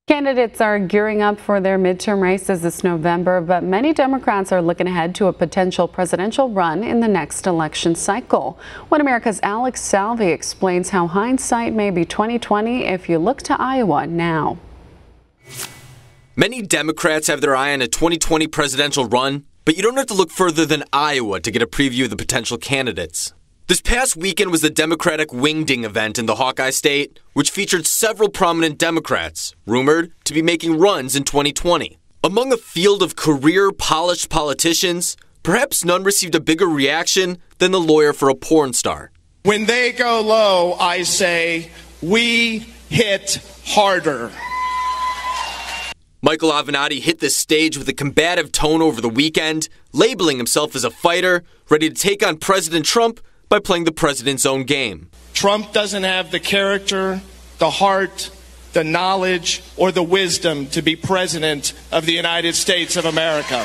Candidates are gearing up for their midterm races this November, but many Democrats are looking ahead to a potential presidential run in the next election cycle. One America's Alex Salvi explains how hindsight may be 20/20 if you look to Iowa now. Many Democrats have their eye on a 2020 presidential run, but you don't have to look further than Iowa to get a preview of the potential candidates. This past weekend was the Democratic Wingding event in the Hawkeye state, which featured several prominent Democrats, rumored to be making runs in 2020. Among a field of career, polished politicians, perhaps none received a bigger reaction than the lawyer for a porn star. When they go low, I say, we hit harder. Michael Avenatti hit the stage with a combative tone over the weekend, labeling himself as a fighter, ready to take on President Trump by playing the president's own game. Trump doesn't have the character, the heart, the knowledge, or the wisdom to be president of the United States of America.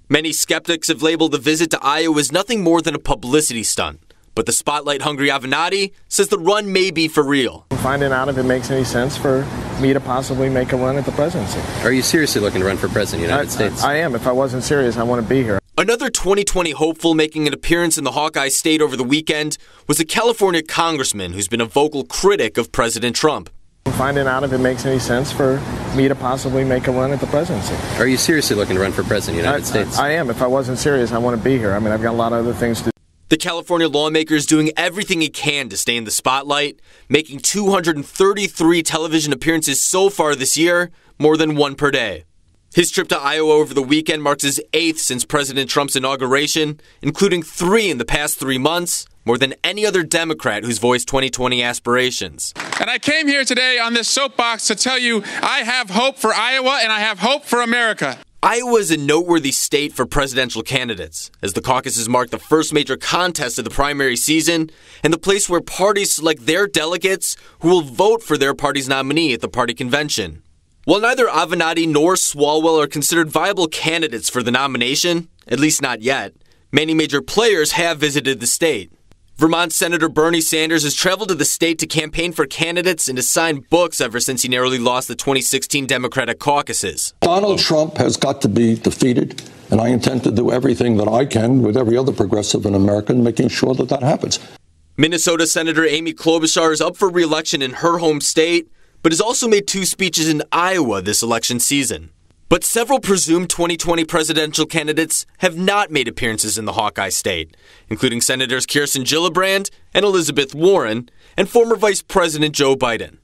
Many skeptics have labeled the visit to Iowa as nothing more than a publicity stunt. But the spotlight-hungry Avenatti says the run may be for real. Finding out if it makes any sense for me to possibly make a run at the presidency. Are you seriously looking to run for president of the United States? I am. If I wasn't serious, I want to be here. Another 2020 hopeful making an appearance in the Hawkeye state over the weekend was a California congressman who's been a vocal critic of President Trump. Finding out if it makes any sense for me to possibly make a run at the presidency. Are you seriously looking to run for president of the United States? I am. If I wasn't serious, I want to be here. I mean, I've got a lot of other things to do. The California lawmaker is doing everything he can to stay in the spotlight, making 233 television appearances so far this year, more than one per day. His trip to Iowa over the weekend marks his 8th since President Trump's inauguration, including 3 in the past 3 months, more than any other Democrat who's voiced 2020 aspirations. And I came here today on this soapbox to tell you I have hope for Iowa and I have hope for America. Iowa is a noteworthy state for presidential candidates, as the caucuses mark the first major contest of the primary season and the place where parties select their delegates who will vote for their party's nominee at the party convention. While neither Avenatti nor Swalwell are considered viable candidates for the nomination, at least not yet, many major players have visited the state. Vermont Senator Bernie Sanders has traveled to the state to campaign for candidates and to sign books ever since he narrowly lost the 2016 Democratic caucuses. Donald Trump has got to be defeated, and I intend to do everything that I can with every other progressive in America in making sure that that happens. Minnesota Senator Amy Klobuchar is up for re-election in her home state, but has also made 2 speeches in Iowa this election season. But several presumed 2020 presidential candidates have not made appearances in the Hawkeye state, including Senators Kirsten Gillibrand and Elizabeth Warren, and former Vice President Joe Biden.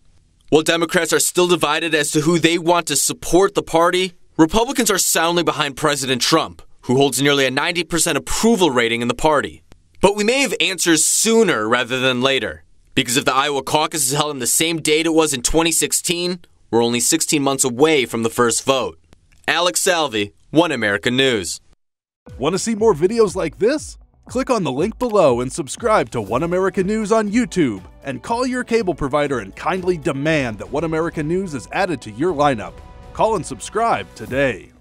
While Democrats are still divided as to who they want to support the party, Republicans are soundly behind President Trump, who holds nearly a 90% approval rating in the party. But we may have answers sooner rather than later, because if the Iowa caucus is held on the same date it was in 2016, we're only 16 months away from the first vote. Alex Salvi, One America News. Want to see more videos like this? Click on the link below and subscribe to One America News on YouTube, and call your cable provider and kindly demand that One America News is added to your lineup. Call and subscribe today.